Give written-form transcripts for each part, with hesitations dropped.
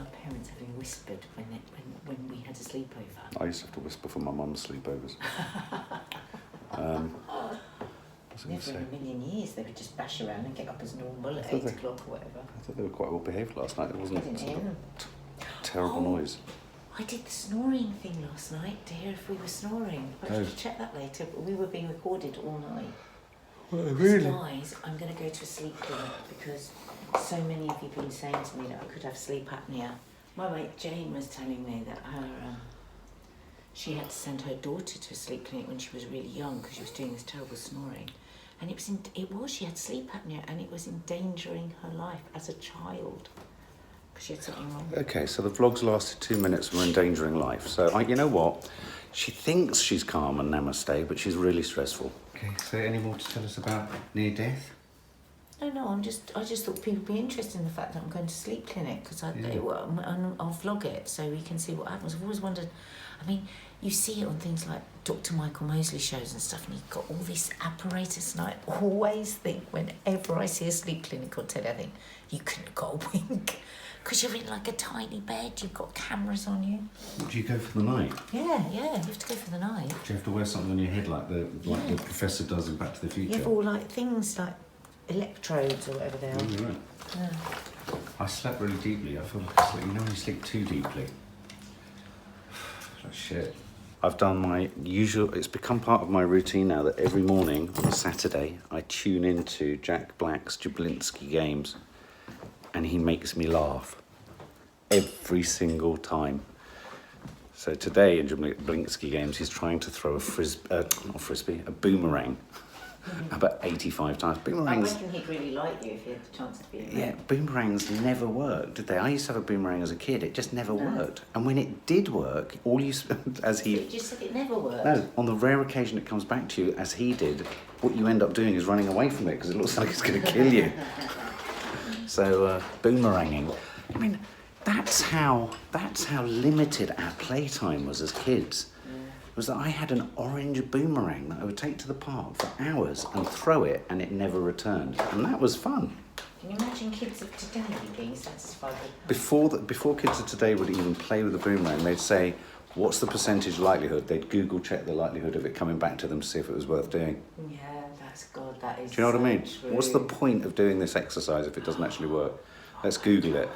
our parents having whispered when we had a sleepover. I used to have to whisper for my mum's sleepovers. Never in a million years they would just bash around and get up as normal at 8 o'clock or whatever. I thought they were quite well behaved last night. It wasn't terrible noise. I did the snoring thing last night to hear if we were snoring. I should check that later, but we were being recorded all night. Really? Guys, I'm going to go to a sleep clinic because so many of you have been saying to me that I could have sleep apnea. My mate Jane was telling me that she had to send her daughter to a sleep clinic when she was really young because she was doing this terrible snoring. And she had sleep apnea and it was endangering her life as a child because she had something wrong. Okay, so the vlog's lasted 2 minutes and we're endangering life. So, you know what? She thinks she's calm and namaste, but she's really stressful. Okay, so any more to tell us about near death? No, I just thought people would be interested in the fact that I'm going to sleep clinic because I'll vlog it so we can see what happens. I've always wondered, I mean, you see it on things like Dr. Michael Mosley shows and stuff, and you've got all this apparatus, and I always think whenever I see a sleep clinic on telly, I think, you couldn't have got a wink because you're in like a tiny bed, you've got cameras on you. Do you go for the night? Yeah, you have to go for the night. Do you have to wear something on your head like the professor does in Back to the Future? You have all like things like electrodes or whatever they are. Oh, right. Yeah. I slept really deeply. I feel like when you sleep too deeply. Like shit. I've done my usual, it's become part of my routine now that every morning on a Saturday I tune into Jack Black's Jablinski games and he makes me laugh every single time. So today in Jablinski games he's trying to throw a boomerang about 85 times. Boomerangs. I reckon he'd really like you if he had the chance to be in there. Yeah, boomerangs never worked, did they? I used to have a boomerang as a kid. It just never worked. And when it did work, you just said it never worked. No, on the rare occasion it comes back to you, as he did, what you end up doing is running away from it because it looks like it's going to kill you. So, boomeranging. I mean, that's how limited our playtime was as kids. Was that I had an orange boomerang that I would take to the park for hours and throw it and it never returned. And that was fun. Can you imagine kids of today being satisfied with that? Before kids of today would even play with a boomerang, they'd say, what's the percentage likelihood? They'd Google check the likelihood of it coming back to them to see if it was worth doing. Yeah, that is. Do you know what I mean? True. What's the point of doing this exercise if it doesn't actually work? Let's Google it.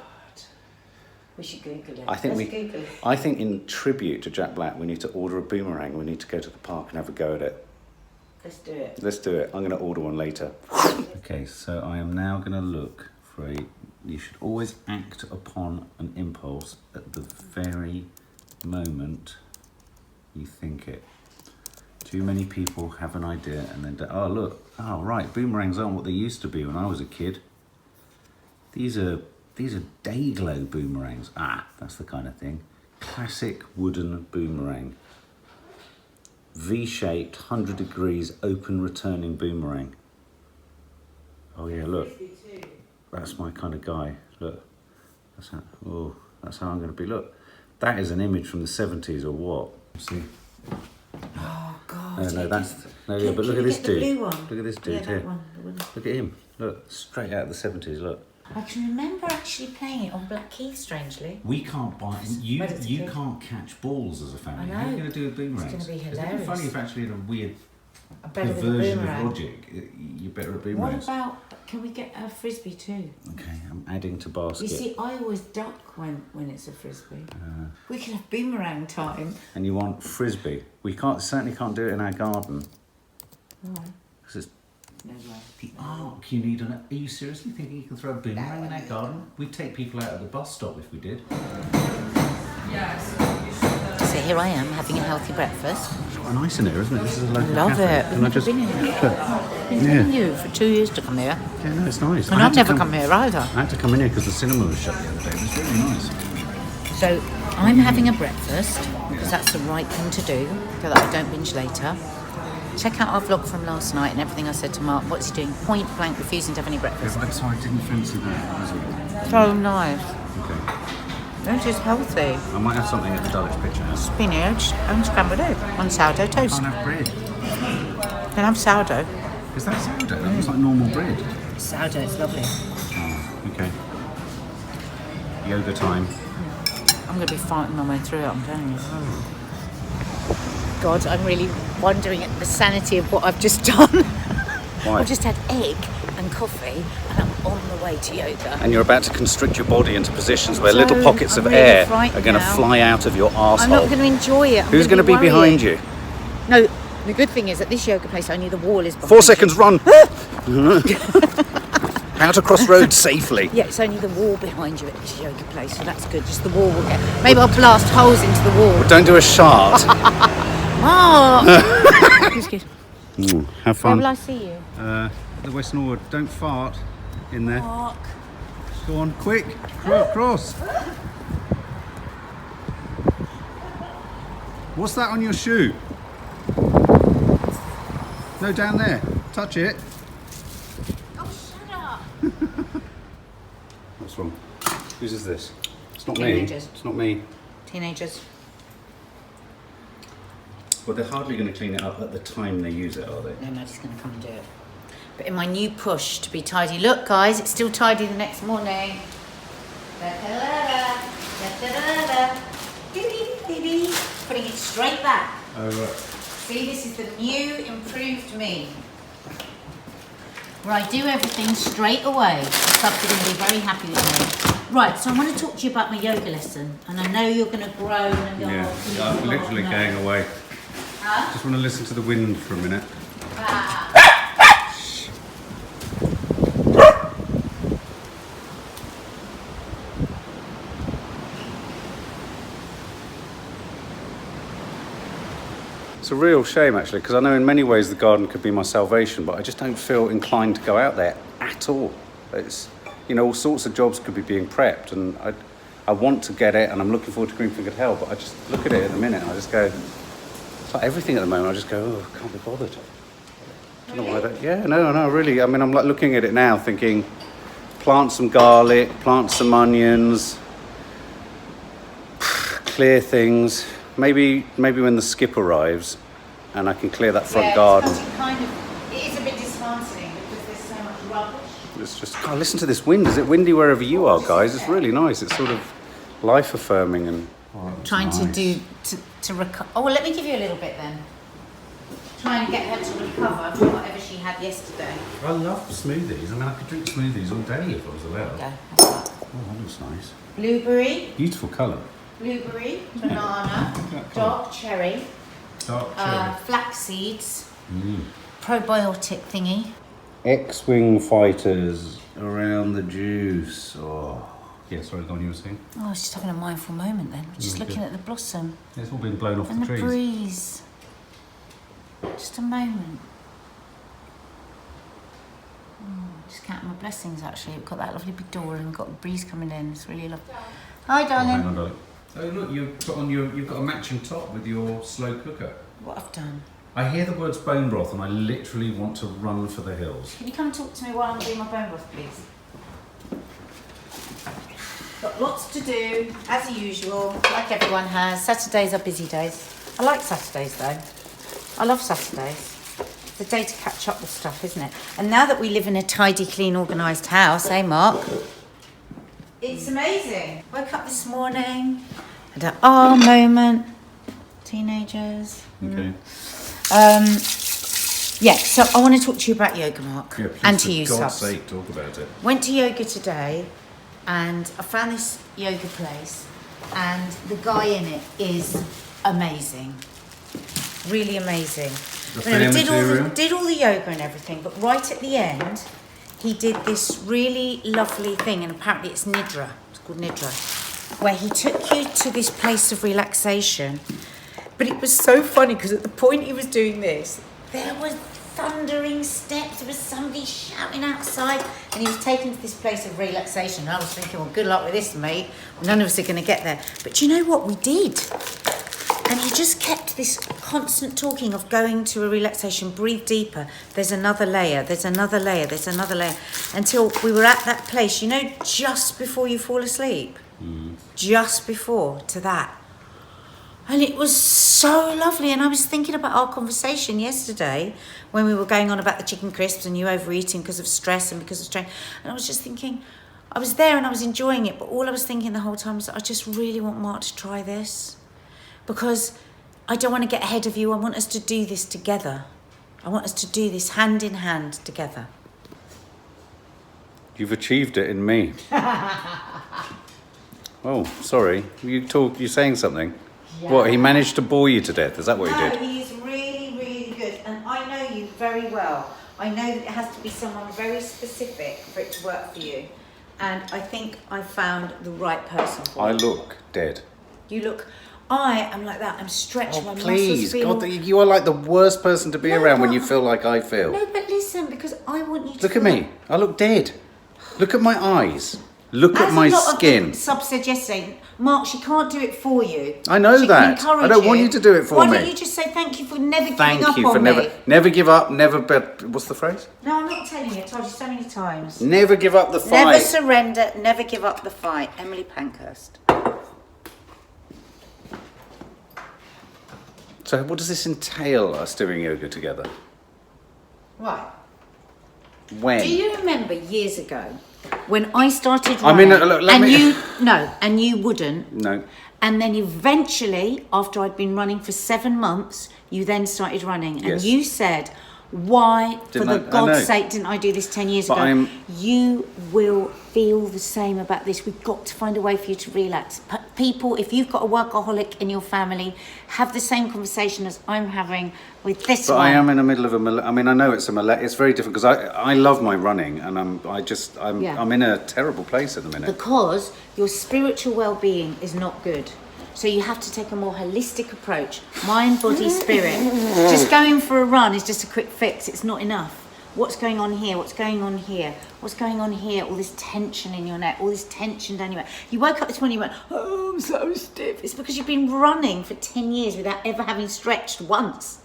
We should Google it. Google it. I think in tribute to Jack Black, we need to order a boomerang. We need to go to the park and have a go at it. Let's do it. Let's do it. I'm going to order one later. Okay, so I am now going to look for you should always act upon an impulse at the very moment you think it. Too many people have an idea and then, right, boomerangs aren't what they used to be when I was a kid. These are day-glow boomerangs. That's the kind of thing. Classic wooden boomerang. V-shaped, 100 degrees, open returning boomerang. Oh yeah, look. That's my kind of guy. Look. That's how I'm going to be. Look. That is an image from the 70s or what? See? Oh, God. But look at this dude. Look at this dude here. Look at him. Look, straight out of the 70s, look. I can remember actually playing it on Black Keys, strangely. We can't buy you can't catch balls as a family. How are you going to do a boomerang? It's going to be hilarious. Isn't it funny if actually in a weird perversion of logic, you're better at boomerangs? What about, can we get a frisbee too? Okay, I'm adding to basket. You see, I always duck when it's a frisbee. We can have boomerang time. And you want frisbee? We certainly can't do it in our garden. Why? Because it's no way. the arc you need on it. Are you seriously thinking you can throw a boomerang in our garden? We'd take people out of the bus stop if we did. Yes. So here I am having a healthy breakfast. It's quite nice in here, isn't it? This is a local Love cafe. it. We've never been here. Been telling you for 2 years to come here. Yeah, no, it's nice. And I've never come here either. I had to come in here because the cinema was shut the other day. It was really nice. So I'm having a breakfast because that's the right thing to do so that I don't binge later. Check out our vlog from last night and everything I said to Mark. What's he doing? Point blank refusing to have any breakfast. Yeah, so I didn't fancy that, was it? So nice. Okay. It is healthy. I might have something at the Dulwich Picture House. Spinach and scrambled egg on sourdough toast. I can't have bread. Can I have sourdough? Is that sourdough? That looks like normal bread. Sourdough is lovely. Oh, okay. yoga time. I'm going to be fighting my way through it, I'm telling you. God, I'm really wondering at the sanity of what I've just done. Why? I've just had egg and coffee and I'm on the way to yoga. And you're about to constrict your body into positions where So, little pockets I'm of really air are frightened going to now. fly out of your arsehole. I'm not going to enjoy it. Who's going to be behind you? No, the good thing is at this yoga place only the wall is behind 4 you. seconds, run! How to cross roads safely. Yeah, it's only the wall behind you at this yoga place, so that's good. Just the wall will get... Maybe I'll blast holes into the wall. Don't do a shart. Oh! Who's good? Have Where fun. will I see you? The Western Ward. Don't fart in there. Mark. Go on, quick. Cross. What's that on your shoe? No, down there. Touch it. Oh, shut up. What's wrong? Whose is this? It's not Teenagers. me. It's not me. Teenagers. Well, they're hardly going to clean it up at the time they use it, are they? No, Nadia's going to come and do it. But in my new push to be tidy, look guys, it's still tidy the next morning. Putting it straight back. Oh, right. See, this is the new improved me. Where I do everything straight away. Subs are going to be very happy with me. Right, so I want to talk to you about my yoga lesson. And I know you're going to groan and go, Yeah, oh, I'm please, literally no. going away. Huh? Just want to listen to the wind for a minute. Ah. It's a real shame, actually, because I know in many ways the garden could be my salvation, but I just don't feel inclined to go out there at all. It's, you know, all sorts of jobs could be being prepped, and I want to get it, and I'm looking forward to Greenfingered Hell, but I just look at it in a minute, and I just go, it's like everything at the moment, I just go, oh, I can't be bothered. I don't know why that, yeah, no, really. I mean, I'm like looking at it now thinking, plant some garlic, plant some onions, clear things. Maybe when the skip arrives and I can clear that front garden. It is a bit disheartening because there's so much rubbish. It's just, God, listen to this wind. Is it windy wherever you are, guys? It's really nice. It's sort of life affirming and Trying nice. to do, to recover. Oh, well, let me give you a little bit then. Trying to get her to recover from whatever she had yesterday. I love smoothies. I mean, I could drink smoothies all day if I was allowed. Go. Oh, that looks nice. Blueberry, Beautiful colour. banana, dark cherry, Dark cherry. flax seeds, probiotic thingy. X-wing fighters around the juice. Oh, yeah. Sorry, go on. You were saying? Oh, I was just having a mindful moment then. Just Really looking good. at the blossom It's all been blown off and the the trees. breeze. Just a moment. Just counting my blessings actually. We've got that lovely big door and we've got the breeze coming in. It's really lovely. Hi, Oh, darling. hang on, darling. Oh, look, you've got a matching top with your slow cooker. What I've done. I hear the words bone broth and I literally want to run for the hills. Can you come and talk to me while I'm doing my bone broth, please? Got lots to do, as usual, like everyone has. Saturdays are busy days. I like Saturdays though. I love Saturdays. It's a day to catch up with stuff, isn't it? And now that we live in a tidy, clean, organised house, eh, Mark? It's amazing. Woke up this morning, had an moment. Teenagers. Okay. Yeah, so I want to talk to you about yoga, Mark, Yeah, please, and to you, for God's subs. sake, talk about it. Went to yoga today, and I found this yoga place, and the guy in it is amazing, really amazing. fair material? Did all the yoga and everything, but right at the end, he did this really lovely thing, and apparently it's Nidra. It's called Nidra, where he took you to this place of relaxation. But it was so funny because at the point he was doing this, there was thundering steps. There was somebody shouting outside, and he was taken to this place of relaxation. And I was thinking, well, good luck with this, mate. None of us are going to get there. But you know what? We did. And he just kept this constant talking of going to a relaxation, breathe deeper. There's another layer, there's another layer, there's another layer. Until we were at that place, you know, just before you fall asleep. Just before to that. And it was so lovely. And I was thinking about our conversation yesterday when we were going on about the chicken crisps and you overeating because of stress and because of strain. And I was just thinking, I was there and I was enjoying it, but all I was thinking the whole time was I just really want Mark to try this, because I don't want to get ahead of you. I want us to do this together. I want us to do this hand in hand together. You've achieved it in me. Oh, sorry. You're saying something? Yeah. What, he managed to bore you to death? Is that what he No, did? he's really, really good. And I know you very well. I know that it has to be someone very specific for it to work for you. And I think I found the right person for I you. look dead. You look... I am like that. I'm stretched. Oh, my please. muscles feel... God, you are like the worst person to be No, around when but- you feel like I feel. No, but listen, because I want you to... Look at me. I look dead. Look at my eyes. Look at my skin. As a lot of sub said yesterday, Mark, she can't do it for you. I know She can that. encourage I don't want you to do it for Why me. don't you just say thank you for never giving Thank up you on for me? never give up, never bet. What's the phrase? No, I'm not telling you. I told you so many times. Never give up the fight. Never surrender, never give up the fight. Emily Pankhurst. So what does this entail, us doing yoga together? Right. When? Do you remember years ago when I started I mean, running, look, let and me- and you wouldn't, No. and then eventually, after I'd been running for 7 months, you then started running, and Yes. you said, "Why, Didn't for I the know. God's sake, didn't I do this 10 years But ago?" You will feel the same about this. We've got to find a way for you to relax. People, if you've got a workaholic in your family, have the same conversation as I'm having with this But one. I am in the middle of I mean, I know it's it's very different because I love my running and Yeah. I'm in a terrible place at the minute. Because your spiritual well-being is not good. So you have to take a more holistic approach. Mind, body, spirit. Just going for a run is just a quick fix. It's not enough. What's going on here? What's going on here? What's going on here? All this tension in your neck, all this tension down your back. You woke up this morning and you went, "Oh, I'm so stiff." It's because you've been running for 10 years without ever having stretched once.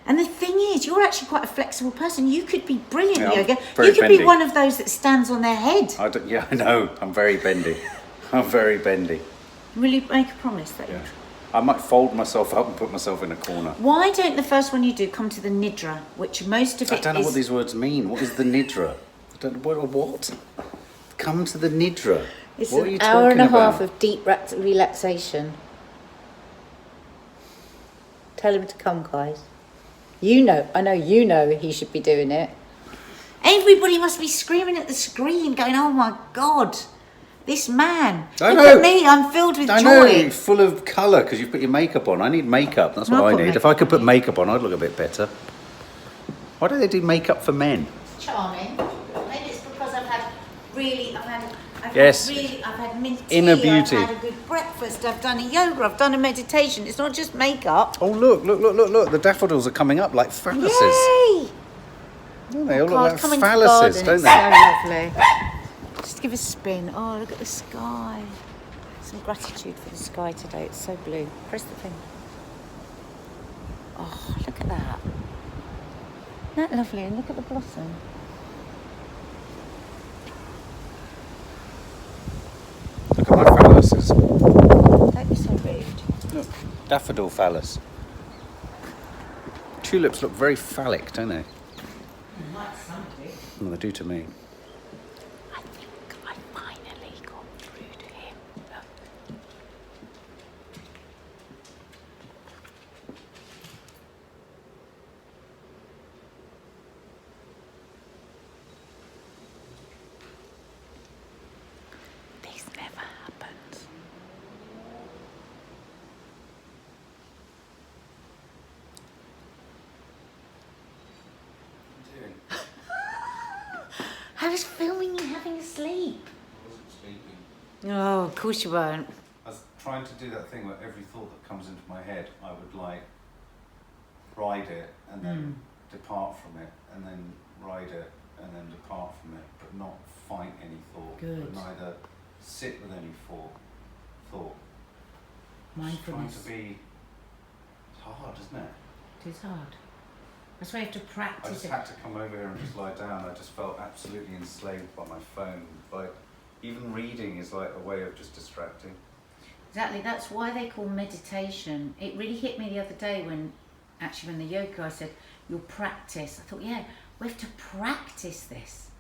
And the thing is, you're actually quite a flexible person. You could be brilliant Yeah, I'm yoga. very You could bendy. be one of those that stands on their head. Yeah, I know. I'm very bendy. I'm very bendy. Will you make a promise that Yeah. I might fold myself up and put myself in a corner. Why don't the first one you do come to the nidra, which most of it I don't know is... what these words mean. What is the nidra? I don't know what. Come to the nidra. It's What are you an hour and talking a half about? of deep relaxation. Tell him to come, guys. I know you know he should be doing it. Everybody must be screaming at the screen, going, "Oh my God, this man. I Look know. at me, I'm filled with I joy." know, you're full of colour because you've put your makeup on. I need makeup. That's what I'll I put need. If makeup I could put on. makeup on, I'd look a bit better. Why don't they do makeup for men? Charming. Maybe it's because I've had Yes. I've had mint tea, Inner beauty. I've had a good breakfast, I've done a yoga, I've done a meditation. It's not just makeup. Oh, look. The daffodils are coming up like phalluses. Yay! Don't they all God, look like come into the phalluses, garden, don't it's they? so lovely. Just give a spin. Oh, look at the sky. Some gratitude for the sky today. It's so blue. Press the thing. Oh, look at that. Isn't that lovely? And look at the blossom. Look at my phalluses. Don't be so rude. Look, daffodil phallus. Tulips look very phallic, don't they? Like somebody. Well, they do to me. I think I finally got through to him. Look. This never happens. I was filming you having a sleep. I wasn't sleeping. Oh, of course you weren't. I was trying to do that thing where every thought that comes into my head, I would like ride it and then depart from it, and then ride it and then depart from it, but not fight any thought. Good. But neither sit with any thought. Just trying Mindfulness. to be. It's hard, isn't it? It is hard. That's why you have to I practice just it. had to come over here and just lie down. I just felt absolutely enslaved by my phone. Like, even reading is like a way of just distracting. Exactly, that's why they call meditation. It really hit me the other day when the yoga guy said, "You'll practice." I thought, yeah, we have to practice this.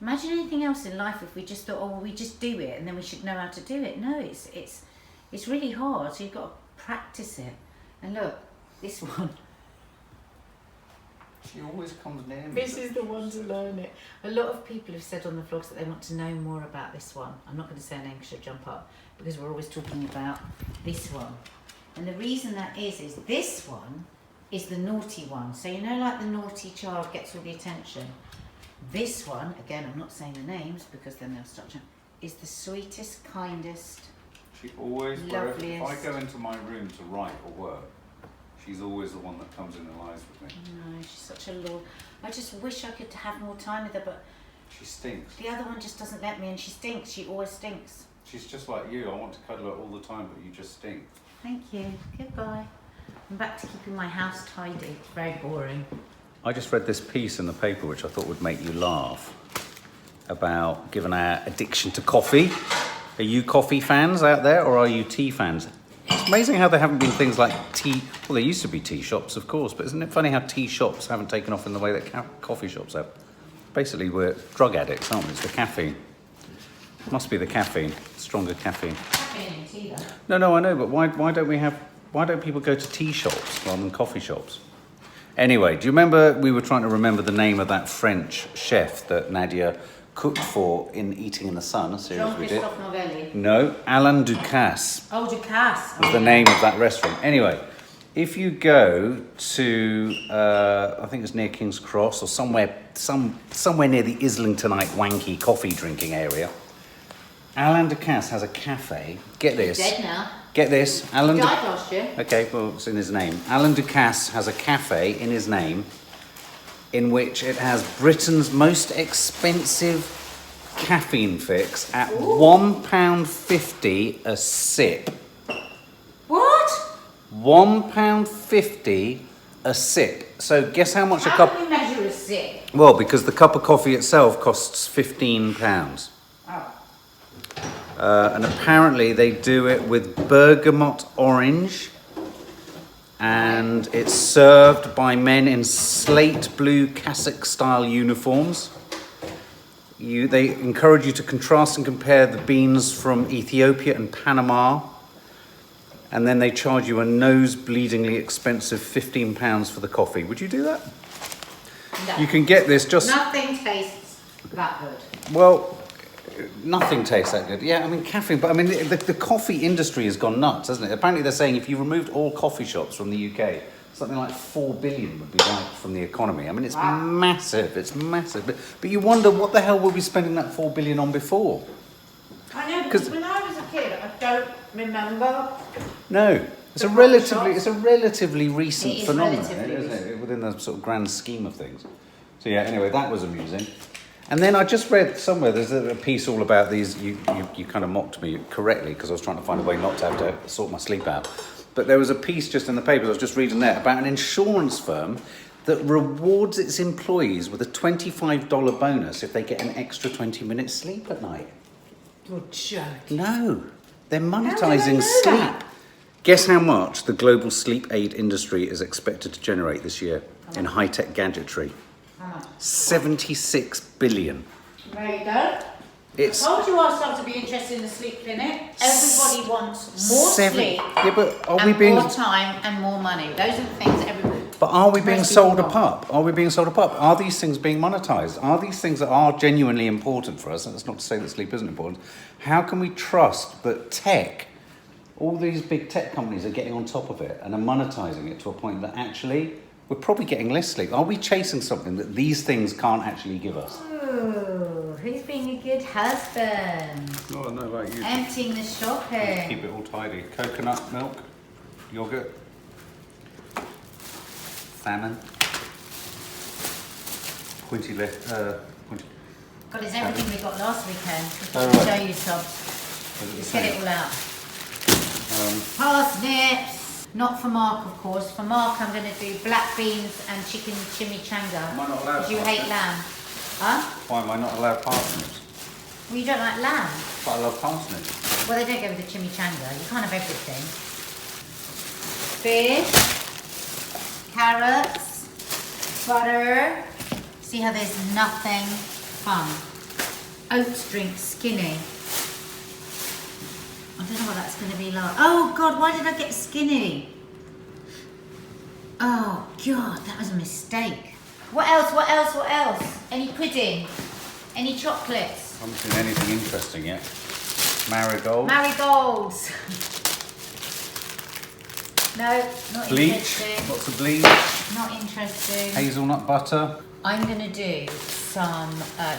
Imagine anything else in life if we just thought, oh, well, we just do it and then we should know how to do it. No, it's really hard. So you've got to practice it. And look, this one. She always comes near me. This is the one to learn it. A lot of people have said on the vlogs that they want to know more about this one. I'm not going to say a name because she'll jump up, because we're always talking about this one. And the reason that is this one is the naughty one. So you know, like the naughty child gets all the attention. This one, again, I'm not saying the names because then they'll start to, is the sweetest, kindest, She always, loveliest. if I go into my room to write or work, she's always the one that comes in and lies with me. No, she's such a lord. I just wish I could have more time with her, but She stinks. the other one just doesn't let me, and she stinks. She always stinks. She's just like you. I want to cuddle her all the time, but you just stink. Thank you. Goodbye. I'm back to keeping my house tidy. It's very boring. I just read this piece in the paper which I thought would make you laugh about given our addiction to coffee. Are you coffee fans out there, or are you tea fans? It's amazing how there haven't been things like tea. Well, there used to be tea shops, of course, but isn't it funny how tea shops haven't taken off in the way that coffee shops have? Basically, we're drug addicts, aren't we? It's the caffeine. Must be the caffeine, stronger caffeine. Caffeine in tea, though. No, I know, but why don't people go to tea shops rather than coffee shops? Anyway, do you remember we were trying to remember the name of that French chef that Nadia cooked for in Eating in the Sun, a series we did? Jean-Christophe Novelli. No, Alain Ducasse Oh, Ducasse. was the name of that restaurant. Anyway, if you go to, I think it's near King's Cross or somewhere near the Islingtonite wanky coffee drinking area, Alain Ducasse has a cafe. Get this. Dead now. Get this. He died last year. Okay, well, it's in his name. Alain Ducasse has a cafe in his name in which it has Britain's most expensive caffeine fix at £1.50 a sip. What? £1.50 a sip. So guess how much a How cup... do we measure a sip? Well, because the cup of coffee itself costs £15. Oh. And apparently they do it with bergamot orange, and it's served by men in slate blue cassock style uniforms. They encourage you to contrast and compare the beans from Ethiopia and Panama, and then they charge you a nose-bleedingly expensive £15 for the coffee. Would you do that? No. You can get this just... Nothing tastes that good. Well, nothing tastes that good. Yeah, I mean, caffeine, but I mean, the coffee industry has gone nuts, hasn't it? Apparently they're saying if you removed all coffee shops from the UK, something like 4 billion would be wiped from the economy. I mean, it's massive, it's massive. But you wonder what the hell were we spending that 4 billion on before? I know, because when I was a kid, I don't remember. No. It's a relatively recent It is phenomenon, relatively isn't it? Within the sort of grand scheme of things. So yeah, anyway, that was amusing. And then I just read somewhere, there's a piece all about these, you kind of mocked me correctly because I was trying to find a way not to have to sort my sleep out. But there was a piece just in the papers, I was just reading there, about an insurance firm that rewards its employees with a $25 bonus if they get an extra 20 minutes sleep at night. You're joking. No, they're How did I monetising know sleep. that? Guess how much the global sleep aid industry is expected to generate this year in high-tech gadgetry? How much? 76 billion. There you go. It's I told you I started to be interested in the sleep clinic. Everybody wants more sleep Yeah, but are we and being? more time and more money. Those are the things everybody... But are we being Most sold a people pup? Are we being sold a pup? Are these things being monetized? Are these things that are genuinely important for us? And that's not to say that sleep isn't important. How can we trust that all these big tech companies are getting on top of it and are monetizing it to a point that actually we're probably getting less sleep? Are we chasing something that these things can't actually give us? Ooh, who's being a good husband? Oh, I don't know about you. Emptying the shopping. Keep it all tidy. Coconut milk, yogurt, salmon, pointy left. God, it's everything we got last weekend. Oh, I'll right. show you, Sobs. Let's get it all out. Parsnips. Not for Mark, of course. For Mark, I'm going to do black beans and chicken chimichanga. Am I not allowed Because you hate parsnips? lamb. Huh? Why am I not allowed parsnips? Well, you don't like lamb. But I love parsnips. Well, they don't go with the chimichanga. You can't have everything. Fish, carrots, butter. See how there's nothing fun. oats drink skinny. I don't know what that's going to be like. Oh God, why did I get skinny? Oh God, that was a mistake. What else? What else? What else? Any pudding? Any chocolates? I haven't seen anything interesting yet. Marigold. Marigolds. No, not Bleach. interesting. Lots of bleach. Not interesting. Hazelnut butter. I'm going to do some,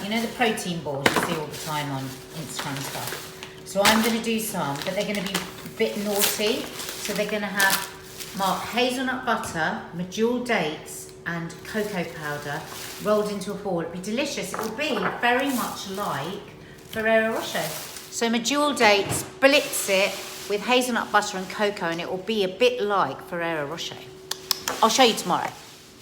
you know the protein balls you see all the time on Instagram stuff? So I'm going to do some, but they're going to be a bit naughty. So they're going to have marked hazelnut butter, medjool dates and cocoa powder rolled into a ball. It'll be delicious. It will be very much like Ferrero Rocher. So medjool dates, blitz it with hazelnut butter and cocoa and it will be a bit like Ferrero Rocher. I'll show you tomorrow.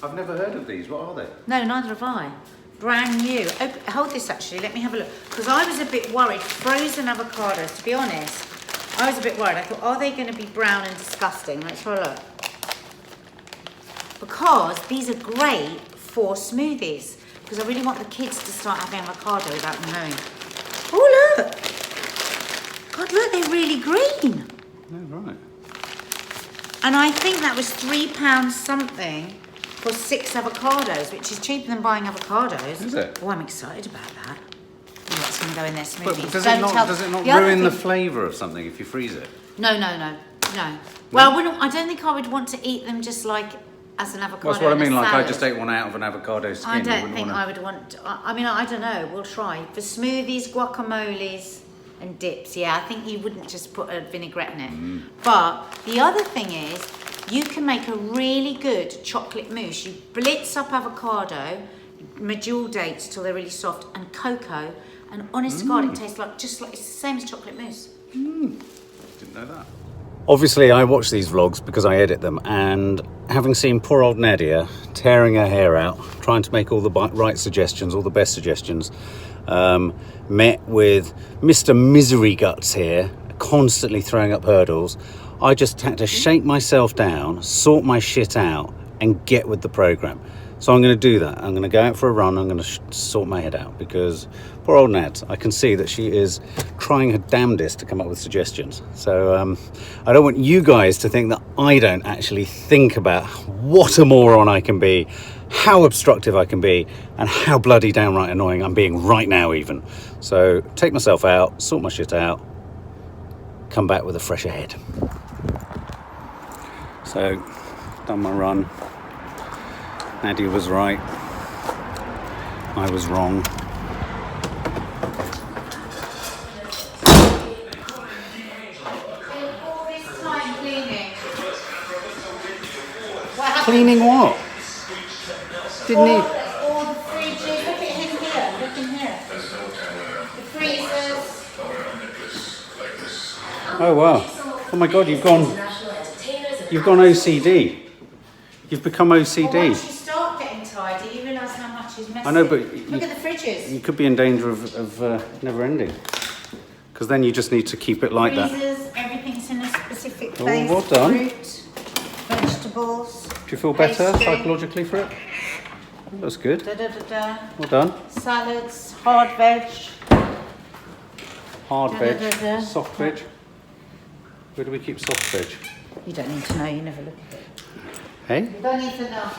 I've never heard of these. What are they? No, neither have I. Brand new. Hold this actually, let me have a look. Because I was a bit worried, frozen avocados, to be honest. I was a bit worried. I thought, are they going to be brown and disgusting? Let's have a look. Because these are great for smoothies. Because I really want the kids to start having avocado without them knowing. Oh, look. God, look, they're really green. Oh, right. And I think that was £3 something for 6 avocados, which is cheaper than buying avocados. Is it? Oh, I'm excited about that. Oh, that's going to go in their smoothies. But does it not ruin the flavour of something if you freeze it? No. Well, I don't think I would want to eat them just like as an avocado. That's what I mean, like I salad. just ate one out of an avocado skin. I don't think I would want... I mean, I don't know. We'll try. For smoothies, guacamoles and dips, yeah, I think you wouldn't just put a vinaigrette in it. But the other thing is, you can make a really good chocolate mousse. You blitz up avocado, medjool dates till they're really soft, and cocoa, and honest to God, it tastes like it's the same as chocolate mousse. Didn't know that. Obviously, I watch these vlogs because I edit them, and having seen poor old Nadia tearing her hair out, trying to make all the right suggestions, all the best suggestions, met with Mr. Misery Guts here, constantly throwing up hurdles. I just had to shake myself down, sort my shit out, and get with the program. So I'm going to do that. I'm going to go out for a run. I'm going to sort my head out because poor old Nat, I can see that she is trying her damnedest to come up with suggestions. So I don't want you guys to think that I don't actually think about what a moron I can be, how obstructive I can be, and how bloody downright annoying I'm being right now even. So take myself out, sort my shit out, come back with a fresher head. So, done my run. Nadia was right. I was wrong. All this time cleaning. Cleaning what? Didn't he? All the fridges. Look at him here. Look in here. The freezers. Oh wow. Oh my God, you've gone OCD. You've become Well, OCD. once you start getting tidy, you realise how much is messy. I know, but look at the fridges. you could be in danger of never ending. Because then you just need to keep it like that. Freezers, everything's in a specific Oh, place. well done. Fruit, vegetables. Do you feel better pastry. psychologically for it? That's good. Da, da, da, da. Well done. Salads, hard veg. Hard Da, veg, da, da, da. soft veg. Where do we keep soft veg? You don't need to know, you never look at it. Hey? You don't need to know.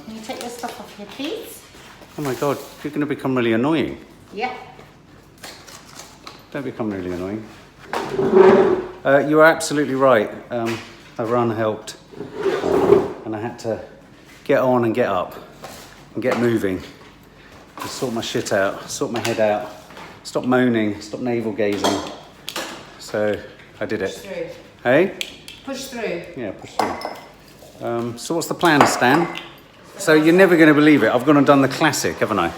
Can you take your stuff off here, please? Oh my God, you're going to become really annoying. Yeah. Don't become really annoying. You are absolutely right. A run helped. And I had to get on and get up and get moving. And sort my shit out, sort my head out, stop moaning, stop navel gazing. So I did Push it. through. Hey? Push through. Yeah, push through. So what's the plan, Stan? So you're never going to believe it. I've gone and done the classic, haven't I?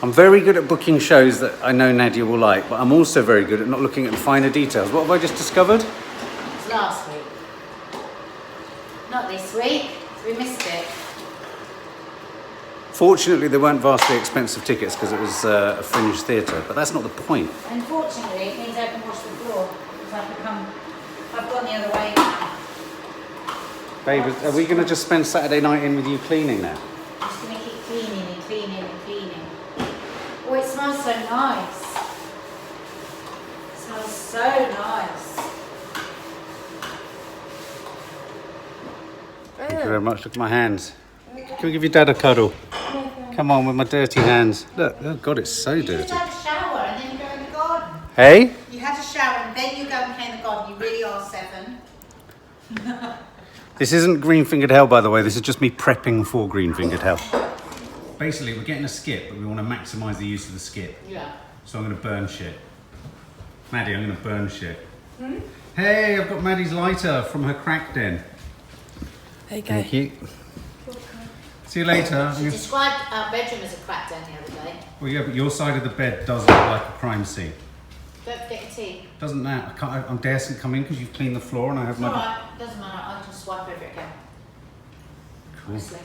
I'm very good at booking shows that I know Nadia will like, but I'm also very good at not looking at the finer details. What have I just discovered? It's last week. Not this week. We missed it. Fortunately, they weren't vastly expensive tickets because it was a fringe theatre, but that's not the point. Unfortunately, it means I can wash the floor because I've gone the other way now. Babe, are we going to just spend Saturday night in with you cleaning now? I'm just going to keep cleaning and cleaning and cleaning. Oh, it smells so nice. So nice. Thank you very much. Look at my hands. Can we give your dad a cuddle? Come on with my dirty hands. Look, oh God, it's so You dirty. just had a shower and then you go in the garden. Hey? You had a shower and then you go and play in the garden. You really are 7. This isn't green-fingered hell, by the way. This is just me prepping for green-fingered hell. Basically, we're getting a skip, but we want to maximise the use of the skip. Yeah. So I'm going to burn shit. Maddie, I'm going to burn shit. Hey, I've got Maddie's lighter from her crack den. There you go. Thank you. See you later. She described our bedroom as a crack den the other day. Well, yeah, but your side of the bed does look like a crime scene. Don't forget your tea. Doesn't matter. I'm dancing come in because you've cleaned the floor and I have It's my... alright, doesn't matter. I can swipe over it again. Cool. Honestly.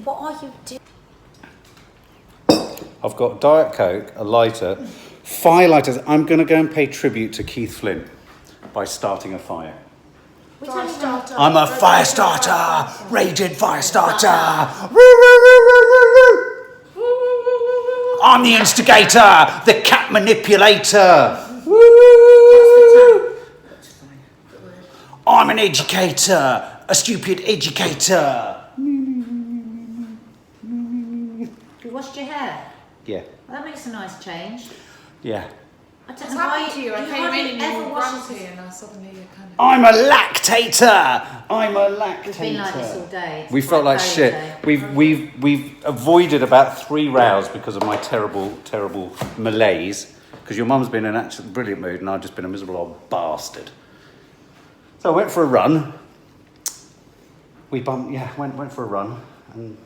What are you doing? I've got Diet Coke, a lighter, fire lighters. I'm going to go and pay tribute to Keith Flint by starting a fire. We don't even I'm a fire starter, raging fire starter. Woo, woo, woo, woo, woo, woo. I'm the instigator, the cat manipulator. Woo. I'm an educator, a stupid educator. You washed your hair? Yeah, Well, that makes a nice change. yeah. I don't What's know why happened to you? I came hardly in and you ever were washes grumpy his- and I suddenly you kind of... I'm a lactator. I'm a lactator. We've been like this all day. It's We felt quite like bad shit. day. We've avoided about 3 rows because of my terrible malaise. Because your mum's been in an absolutely brilliant mood and I've just been a miserable old bastard. So I went for a run. Went for a run and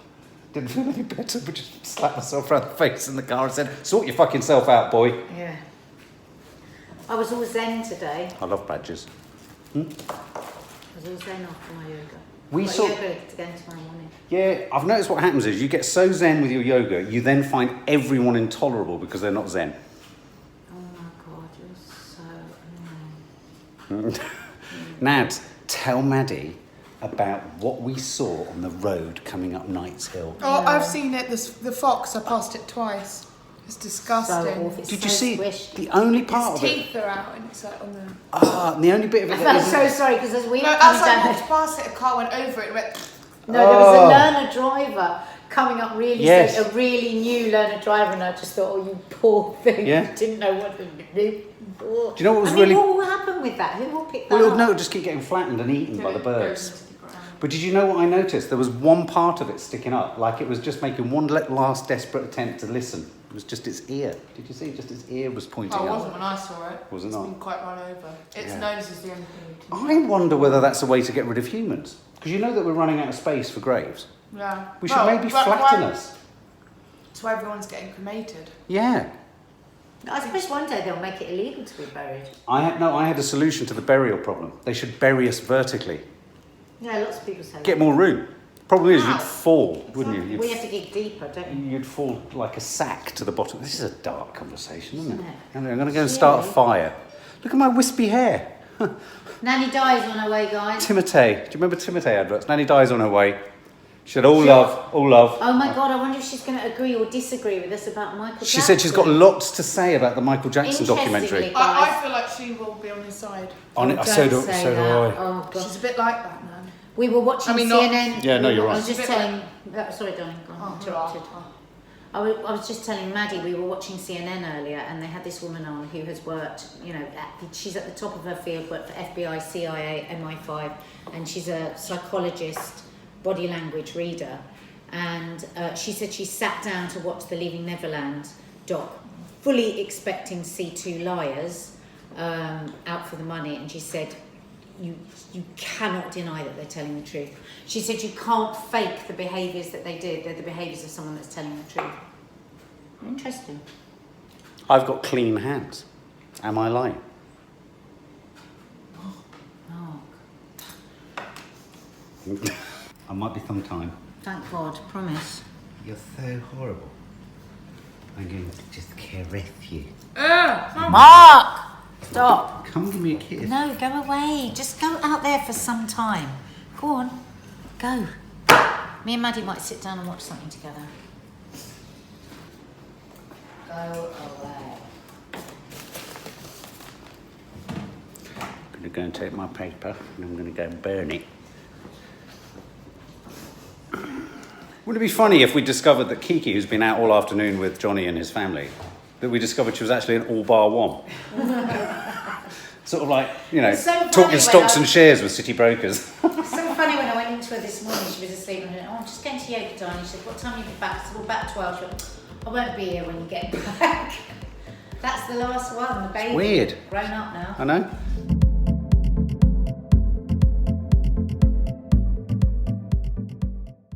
didn't feel any better, but just slapped myself around the face in the car and said, "Sort your fucking self out, boy." Yeah. I was all zen today. I love badgers. I was all zen after my yoga. We Got saw- yoga again tomorrow morning. Yeah, I've noticed what happens is you get so zen with your yoga, you then find everyone intolerable because they're not zen. Oh my god, you're so annoying. Nads, tell Maddie about what we saw on the road coming up Knights Hill. Oh, I've seen it. The fox. I passed it twice. It's disgusting. So awful. It's Did so you see squished. the only part Its of it? teeth are out and it's like on the... The only bit of it I that felt isn't- so sorry because as we No, were as coming I down, walked past it, a car went over it and went... no, there was a learner driver coming up really Yes. slow, a really new learner driver, and I just thought, oh, you poor thing, Yeah. you didn't know what to do. Do you know what was I mean, really? what will happen with that? Who will pick that Well, up? no, it'll just keep getting flattened and eaten by the It birds. goes into the ground. But did you know what I noticed? There was one part of it sticking up, like it was just making one last desperate attempt to listen. It was just its ear. Did you see? Just its ear was pointing Oh, it up. wasn't when I saw it. Was it It's not? been quite run over. Its Yeah. nose is the only thing we can... I wonder whether that's a way to get rid of humans. Because you know that we're running out of space for graves. Yeah. We should maybe flatten us. That's why everyone's getting cremated. Yeah. I suppose one day they'll make it illegal to be buried. I had a solution to the burial problem. They should bury us vertically. Yeah, lots of people say Get that. more room. Problem is, Wow. you'd fall, wouldn't you? We have to dig deeper, don't we? You'd fall like a sack to the bottom. This is a dark conversation, isn't it? Isn't it? Anyway, I'm going to go and start a Really? fire. Look at my wispy hair. Nanny dies on her way, guys. Timotei. Do you remember Timotei adverts? Nanny dies on her way. She said, all love, all love. Oh my god, I wonder if she's going to agree or disagree with us about Michael Jackson. She said she's got lots to say about the Michael Jackson documentary. Interestingly- I feel like she will be on his side. On it, Don't so do say I. that. Oh god. She's a bit like that, man. We were watching I mean, not- CNN. Yeah, no, you're I right. was just It's a bit telling. Sorry, darling. Go on, interrupted. I was just telling Maddie we were watching CNN earlier, and they had this woman on who has worked. You know, she's at the top of her field. Worked for FBI, CIA, MI5, and she's a psychologist, body language reader. And she said she sat down to watch the Leaving Neverland doc, fully expecting to see 2 liars out for the money, and she said, you cannot deny that they're telling the truth. She said you can't fake the behaviours that they did. They're the behaviours of someone that's telling the truth. Interesting. I've got clean hands. Am I lying? Oh, I might be sometime. thank God. Promise. You're so horrible. I'm going to just caress you. Mark! Stop. Come give me a kiss. No, go away. Just go out there for some time. Go on. Go. Me and Maddie might sit down and watch something together. Go away. I'm going to go and take my paper and I'm going to go and burn it. Wouldn't it be funny if we discovered that Kiki, who's been out all afternoon with Johnny and his family, that we discovered she was actually an all bar one? Sort of like, you know, so talking stocks and shares with city brokers. It's so funny when I went into her this morning, she was asleep and I went, oh, I'm just going to yoga time. She said, what time are you back? I said, well, about 12. She went, I won't be here when you get back. That's the last one, the baby. Weird. Grown up now. I know.